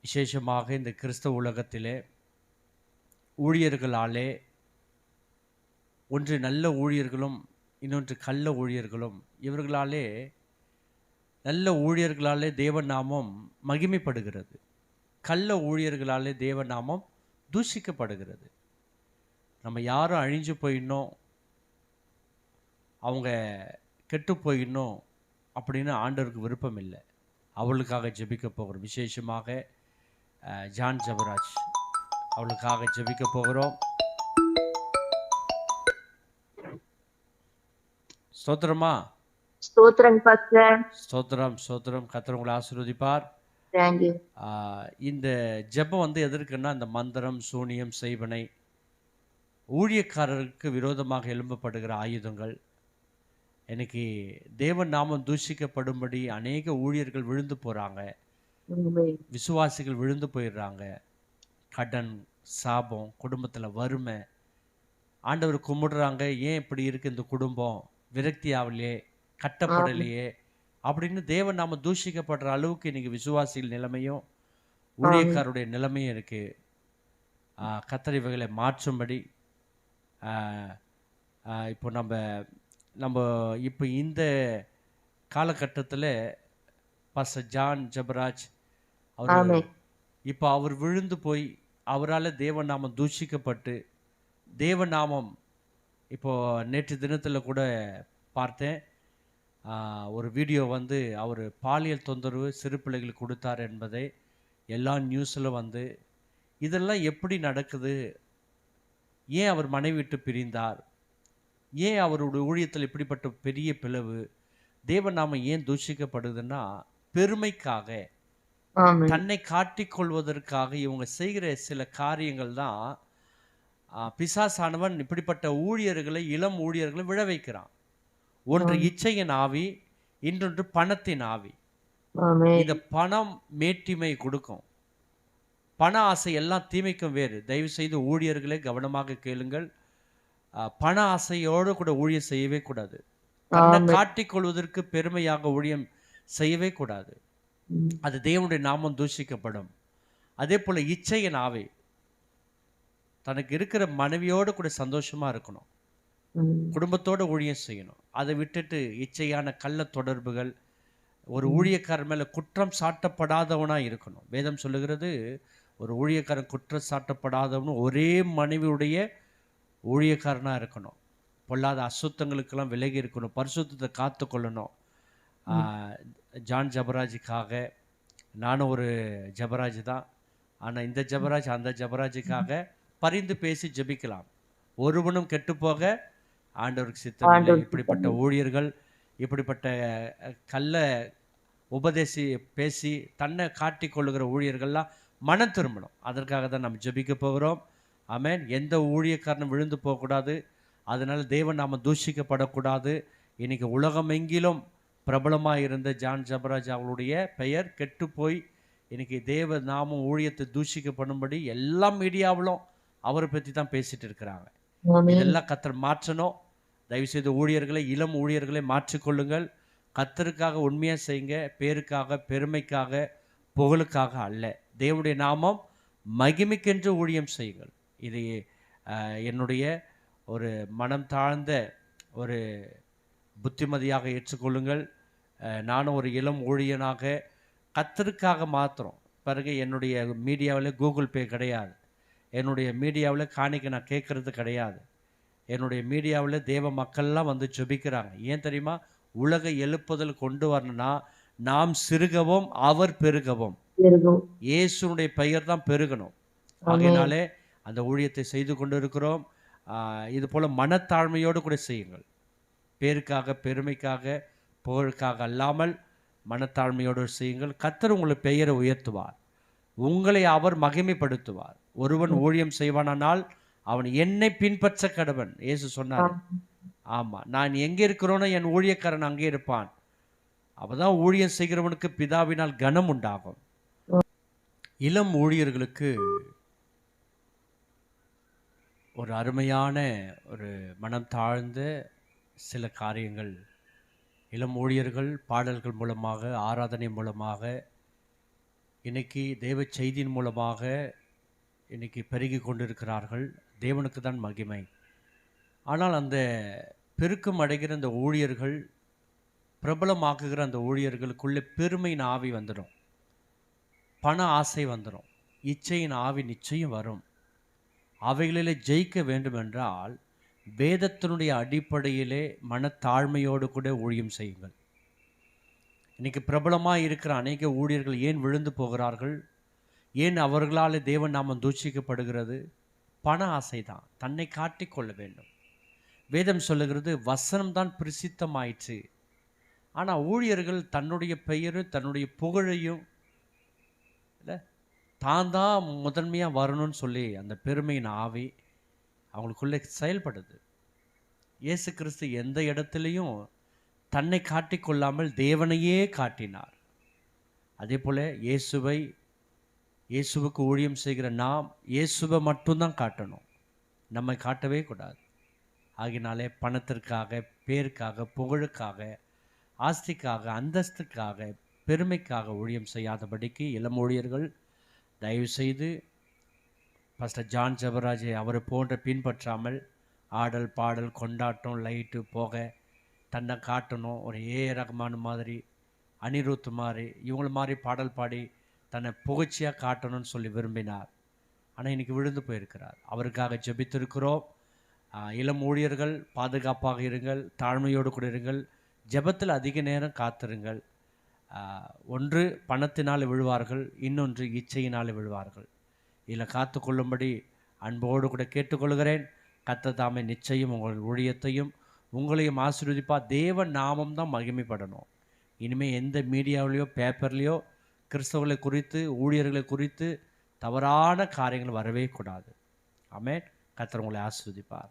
விசேஷமாக இந்த கிறிஸ்தவ உலகத்திலே ஊழியர்களாலே ஒன்று நல்ல ஊழியர்களும் இன்னொன்று கள்ள ஊழியர்களும் இவர்களாலே நல்ல ஊழியர்களாலே தேவ நாமம் மகிமைப்படுகிறது. கள்ள ஊழியர்களாலே தேவ நாமம் தூஷிக்கப்படுகிறது. நம்ம யாரும் அழிஞ்சு போயிடணும், அவங்க கெட்டு போயிடணும் அப்படின்னு ஆண்டவருக்கு விருப்பம் இல்லை. அவளுக்காக ஜெபிக்க போகிறோம். விசேஷமாக ஜான் ஜெபராஜ் அவளுக்காக ஜெபிக்க போகிறோம். ஸ்தோத்திரமா? ஸ்தோத்திரம் பாஸ்டர். ஸ்தோத்திரம் ஸ்தோத்திரம். கர்த்தர் உங்களை ஆசீர்வதிப்பார். Thank you. இந்த ஜெபம் எதற்குன்னா, இந்த மந்திரம், சூனியம், செய்வனை, ஊழியக்காரருக்கு விரோதமாக எழும்பப்படுகிற ஆயுதங்கள். இன்னைக்கு தேவன் நாமம் தூஷிக்கப்படும்படி அநேக ஊழியர்கள் விழுந்து போகிறாங்க, விசுவாசிகள் விழுந்து போயிடுறாங்க. கடன், சாபம், குடும்பத்தில் வறுமை, ஆண்டவர் கும்பிடுறாங்க, ஏன் இப்படி இருக்குது இந்த குடும்பம், விரக்தி ஆகலையே, கட்டப்படலையே அப்படின்னு தேவன் நாம தூஷிக்கப்படுற அளவுக்கு இன்னைக்கு விசுவாசிகள் நிலைமையும் ஊழியக்காருடைய நிலைமையும் இருக்கு. கர்த்தர் இவைகளை மாற்றும்படி இப்போ நம்ம இப்போ இந்த காலகட்டத்தில் பாஸ்டர் ஜான் ஜெபராஜ் அவர் விழுந்து போய் அவரால் தேவநாமம் தூஷிக்கப்பட்டு, தேவநாமம் இப்போ நேற்று தினத்தில் கூட பார்த்தேன், ஒரு வீடியோ அவர் பாலியல் தொந்தரவு சிறு பிள்ளைகளுக்கு கொடுத்தார் என்பதை எல்லா நியூஸில் இதெல்லாம் எப்படி நடக்குது, ஏன் அவர் மனைவி விட்டு பிரிந்தார், ஏன் அவருடைய ஊழியத்தில் இப்படிப்பட்ட பெரிய பிளவு, தேவநாமம் ஏன் தூஷிக்கப்படுதுன்னா பெருமைக்காக, தன்னை காட்டிக்கொள்வதற்காக இவங்க செய்கிற சில காரியங்கள் தான் பிசாசானவன் இப்படிப்பட்ட ஊழியர்களை, இளம் ஊழியர்களை விழ வைக்கிறான். ஒன்று இச்சையின் ஆவி, இன்னொன்று பணத்தின் ஆவி. இந்த பணம் மேட்டிமை கொடுக்கும், பண ஆசை எல்லாம் தீமைக்கும் வேறு. தயவு செய்து ஊழியர்களே கவனமாக கேளுங்கள். பண ஆசையோடு கூட ஊழியம் செய்யவே கூடாது. தன்னை காட்டிக்கொள்வதற்கு பெருமையாக ஊழியம் செய்யவே கூடாது. அது தேவனுடைய நாமம் தூஷிக்கப்படும். அதே போல இச்சையின் ஆவி, தனக்கு இருக்கிற மனைவியோடு கூட சந்தோஷமா இருக்கணும், குடும்பத்தோட ஊழியம் செய்யணும். அதை விட்டுட்டு இச்சையான கள்ள தொடர்புகள், ஒரு ஊழியக்காரன் மேல குற்றம் சாட்டப்படாதவனா இருக்கணும். வேதம் சொல்லுகிறது, ஒரு ஊழியக்காரன் குற்றம் சாட்டப்படாதவனும் ஒரே மனைவியுடைய ஊழியக்காரனா இருக்கணும். பொல்லாத அசுத்தங்களுக்கெல்லாம் விலகி இருக்கணும், பரிசுத்தத்தை காத்து கொள்ளணும். ஜான் ஜெபராஜுக்காக, நானும் ஒரு ஜெபராஜ் தான், ஆனால் இந்த ஜெபராஜ் அந்த ஜெபராஜுக்காக பரிந்து பேசி ஜெபிக்கலாம். ஒருவனும் கெட்டுப்போக ஆண்டவருக்கு சித்தமில்லை. இப்படிப்பட்ட ஊழியர்கள், இப்படிப்பட்ட கள்ள உபதேசி பேசி தன்னை காட்டி கொள்ளுகிற ஊழியர்கள்லாம் மனம் திரும்பணும். அதற்காக தான் நம்ம ஜெபிக்க போகிறோம். ஆமென். எந்த ஊழியக்காரனும் விழுந்து போகக்கூடாது, அதனால் தேவன் நாம தூஷிக்கப்படக்கூடாது. இன்னைக்கு உலகமெங்கிலும் பிரபலமாக இருந்த ஜான் ஜெபராஜ் அவளுடைய பெயர் கெட்டு போய் இன்னைக்கு தேவ நாமம் ஊழியத்தை தூஷிக்கப்படும்படி எல்லா மீடியாவிலும் அவரை பற்றி தான் பேசிட்டு இருக்கிறாங்க. இதெல்லாம் கர்த்தர் மாற்றணும். தயவுசெய்து ஊழியர்களை, இளம் ஊழியர்களை மாற்றிக்கொள்ளுங்கள். கர்த்தருக்காக உண்மையாக செய்யுங்க, பேருக்காக, பெருமைக்காக, புகழுக்காக அல்ல. தேவனுடைய நாமம் மகிமைக்கென்று ஊழியம் செய்யுங்கள். இது என்னுடைய ஒரு மனம் தாழ்ந்த ஒரு புத்திமதியாக ஏற்றுக்கொள்ளுங்கள். நானும் ஒரு இளம் ஊழியனாக கர்த்தருக்காக மாத்திரம். பிறகு என்னுடைய மீடியாவில் கூகுள் பே கிடையாது, என்னுடைய மீடியாவில் காணிக்கை நான் கேட்கறது கிடையாது. என்னுடைய மீடியாவில் தேவ மக்கள்லாம் ஜெபிக்கிறாங்க. ஏன் தெரியுமா? உலக எழுப்புதல் கொண்டு வரணும்னா நாம் சிறுகவும் அவர் பெருகவும், இயேசுனுடைய பெயர் தான் பெருகணும். ஆகையினாலே அந்த ஊழியத்தை செய்து கொண்டு இருக்கிறோம். இது போல மனத்தாழ்மையோடு கூட செய்யுங்கள். பேருக்காக, பெருமைக்காக, புகழுக்காக அல்லாமல் மனத்தாழ்மையோடு செய்யுங்கள். கர்த்தர் உங்களை பெயரை உயர்த்துவார், உங்களை அவர் மகிமைப்படுத்துவார். ஒருவன் ஊழியம் செய்வானால் அவன் என்னை பின்பற்ற கடவன். இயேசு சொன்னார். ஆமா, நான் எங்கே இருக்கிறோனோ என் ஊழியக்காரன் அங்கே இருப்பான். அப்பதான் ஊழியம் செய்கிறவனுக்கு பிதாவினால் கனம் உண்டாகும். இளம் ஊழியர்களுக்கு ஒரு அருமையான ஒரு மனம் தாழ்ந்த சில காரியங்கள் இளம் ஊழியர்கள் பாடல்கள் மூலமாக, ஆராதனை மூலமாக இன்னைக்கு தேவ செய்தியின் மூலமாக இன்னைக்கு பெருகி கொண்டிருக்கிறார்கள். தேவனுக்கு தான் மகிமை. ஆனால் அந்த பெருக்கம் அடைகிற அந்த ஊழியர்கள், பிரபலமாக்குகிற அந்த ஊழியர்களுக்குள்ளே பெருமையின் ஆவி வந்துடும், பண ஆசை வந்துடும், இச்சையின் ஆவி நிச்சயம் வரும். அவைகளிலே ஜெயிக்க வேண்டுமென்றால் வேதத்தினுடைய அடிப்படையிலே மனத்தாழ்மையோடு கூட ஊழியம் செய்யுங்கள். இன்னைக்கு பிரபலமாக இருக்கிற அநேக ஊழியர்கள் ஏன் விழுந்து போகிறார்கள்? ஏன் அவர்களால் தேவன் நாமம் தூஷிக்கப்படுகிறது? பண ஆசை தான். தன்னை காட்டிக்கொள்ள வேண்டும். வேதம் சொல்லுகிறது வசனம்தான் பிரசித்தமாயிற்று. ஆனால் ஊழியர்கள் தன்னுடைய பெயரும் தன்னுடைய புகழையும் இல்லை, தான் முதன்மையாக வரணும்னு சொல்லி அந்த பெருமையின் ஆவி அவங்களுக்குள்ளே செயல்படுது. இயேசு கிறிஸ்து எந்த இடத்துலையும் தன்னை காட்டிக்கொள்ளாமல் தேவனையே காட்டினார். அதே போல் இயேசுவுக்கு ஊழியம் செய்கிற நாம் இயேசுவை மட்டும்தான் காட்டணும், நம்மை காட்டவே கூடாது. ஆகினாலே பணத்திற்காக, பேருக்காக, புகழுக்காக, ஆஸ்திக்காக, அந்தஸ்துக்காக, பெருமைக்காக ஊழியம் செய்யாதபடிக்கு இளம் ஊழியர்கள் தயவுசெய்து பாஸ்டர் ஜான் ஜெபராஜை அவரை போன்ற பின்பற்றாமல் ஆடல் பாடல் கொண்டாட்டம் லைட்டு போக தன்னை காட்டணும், ஒரு ரஹ்மான் மாதிரி, அனிருத் மாதிரி, இவங்கள மாதிரி பாடல் பாடி தன்னை புகழ்ச்சியாக காட்டணும்னு சொல்லி விரும்பினார். ஆனால் இன்றைக்கி விழுந்து போயிருக்கிறார். அவருக்காக ஜெபித்திருக்கிறோம். இளம் ஊழியர்கள் பாதுகாப்பாக இருங்கள், தாழ்மையோடு கூட இருங்கள், ஜெபத்தில் அதிக நேரம் காத்திருங்கள். ஒன்று பணத்தினால் விழுவார்கள், இன்னொன்று இச்சையினால் விழுவார்கள். இதில் காத்து கொள்ளும்படி அன்போடு கூட கேட்டுக்கொள்கிறேன். கர்த்தர் தாமே நிச்சயம் உங்கள் ஊழியத்தையும் உங்களையும் ஆசீர்வதிப்பா. தேவ நாமம் தான் மகிமைப்படணும். இனிமேல் எந்த மீடியாவிலையோ பேப்பர்லேயோ கிறிஸ்தவர்களை குறித்து, ஊழியர்களை குறித்து தவறான காரியங்கள் வரவே கூடாது. ஆமென். கர்த்தர் உங்களை ஆசீர்வதிப்பார்.